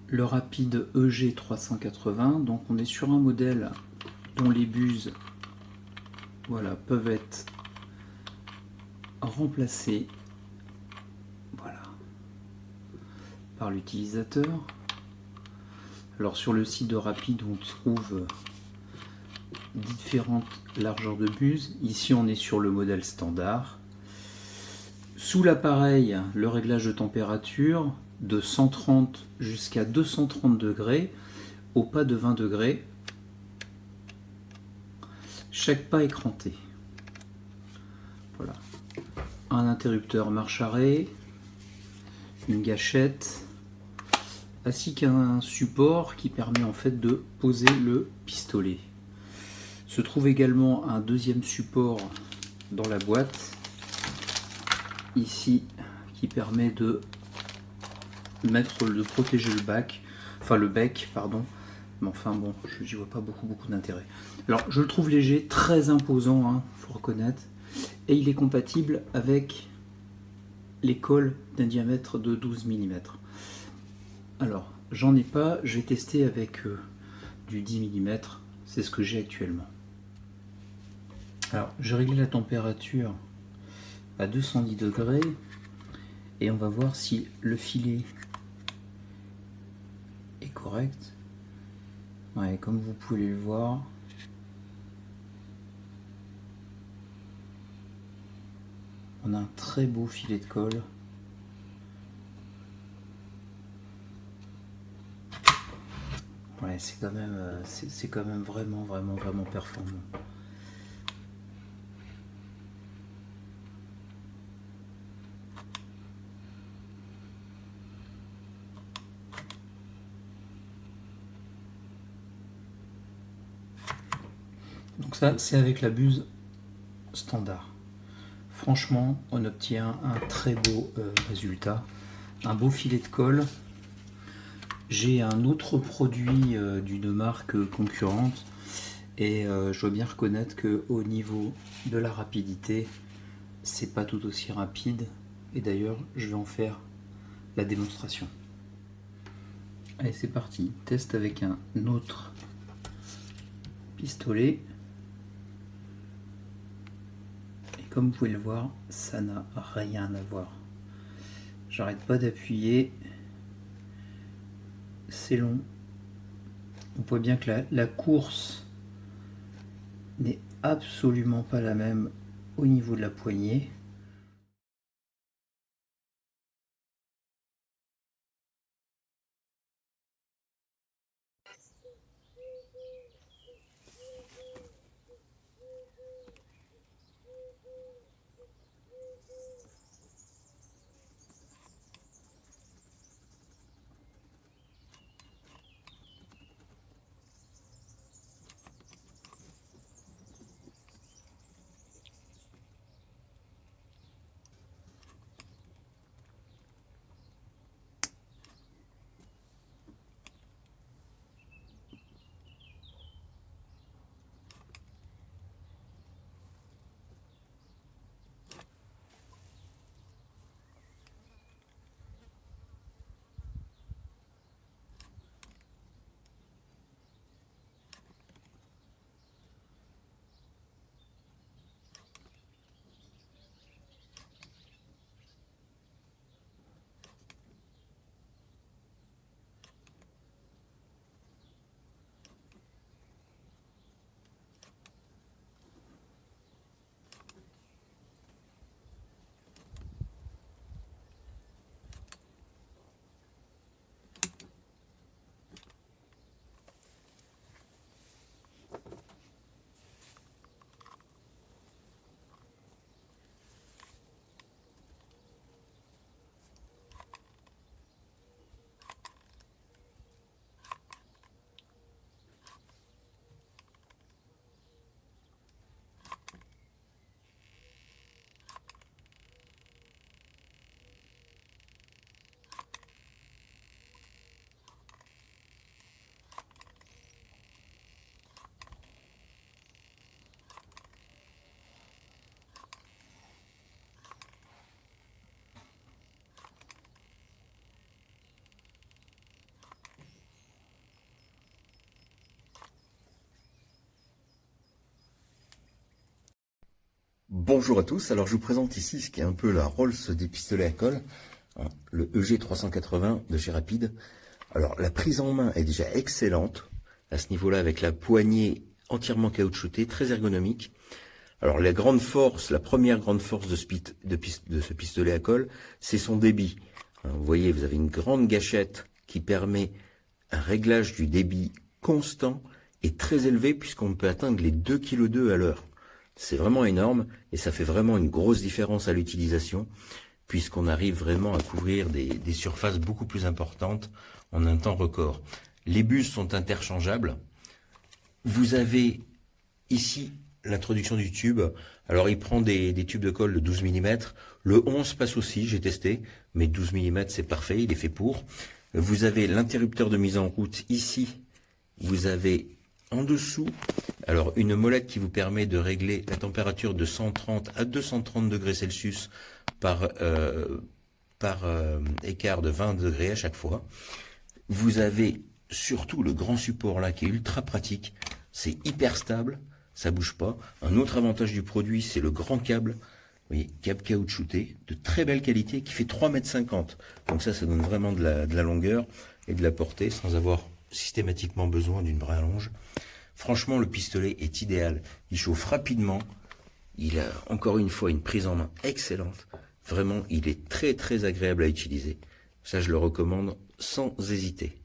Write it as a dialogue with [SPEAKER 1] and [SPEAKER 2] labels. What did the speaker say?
[SPEAKER 1] le rapide EG380. Donc on est sur un modèle dont les buses, voilà, peuvent être remplacées, voilà, par l'utilisateur. Alors sur le site de Rapide, on trouve différentes largeurs de buses. Ici on est sur le modèle standard. Sous l'appareil, le réglage de température de 130 jusqu'à 230 degrés au pas de 20 degrés. Chaque pas est cranté. Voilà. Un interrupteur marche-arrêt, une gâchette, ainsi qu'un support qui permet en fait de poser le pistolet. Se trouve également un deuxième support dans la boîte, ici, qui permet de protéger le bec, pardon. Mais enfin bon, je n'y vois pas beaucoup d'intérêt. Alors je le trouve léger, très imposant, hein, faut reconnaître, et il est compatible avec les cols d'un diamètre de 12 mm. Alors j'en ai pas, je vais tester avec du 10 mm, c'est ce que j'ai actuellement. Alors j'ai réglé la température à 210 degrés et on va voir si le filet est correct. Ouais, comme vous pouvez le voir, on a un très beau filet de colle. Ouais, c'est quand même vraiment performant. Donc ça, c'est avec la buse standard. Franchement, on obtient un très beau résultat. Un beau filet de colle. J'ai un autre produit d'une marque concurrente et je dois bien reconnaître que au niveau de la rapidité, c'est pas tout aussi rapide. Et d'ailleurs, je vais en faire la démonstration. Allez, c'est parti. Test avec un autre pistolet. Et comme vous pouvez le voir, ça n'a rien à voir. J'arrête pas d'appuyer. C'est long. On voit bien que la course n'est absolument pas la même au niveau de la poignée.
[SPEAKER 2] Bonjour à tous, alors je vous présente ici ce qui est un peu la Rolls des pistolets à colle, hein, le EG 380 de chez Rapide. Alors la prise en main est déjà excellente, à ce niveau-là avec la poignée entièrement caoutchoutée, très ergonomique. Alors la première grande force de ce pistolet à colle, c'est son débit. Vous voyez, vous avez une grande gâchette qui permet un réglage du débit constant et très élevé puisqu'on peut atteindre les 2,2 kg à l'heure. C'est vraiment énorme et ça fait vraiment une grosse différence à l'utilisation puisqu'on arrive vraiment à couvrir des surfaces beaucoup plus importantes en un temps record. Les buses sont interchangeables. Vous avez ici l'introduction du tube. Alors il prend des tubes de colle de 12 mm. Le 11 passe aussi, j'ai testé, mais 12 mm c'est parfait, il est fait pour. Vous avez l'interrupteur de mise en route ici. Vous avez en dessous, alors une molette qui vous permet de régler la température de 130 à 230 degrés Celsius par écart de 20 degrés à chaque fois. Vous avez surtout le grand support là qui est ultra pratique, c'est hyper stable, ça bouge pas. Un autre avantage du produit, c'est le grand câble, vous voyez, câble caoutchouté, de très belle qualité, qui fait 3,50 m. Donc ça donne vraiment de la longueur et de la portée sans avoir systématiquement besoin d'une vraie allonge. Franchement, le pistolet est idéal. Il chauffe rapidement. Il a encore une fois une prise en main excellente. Vraiment, il est très très agréable à utiliser. Ça, je le recommande sans hésiter.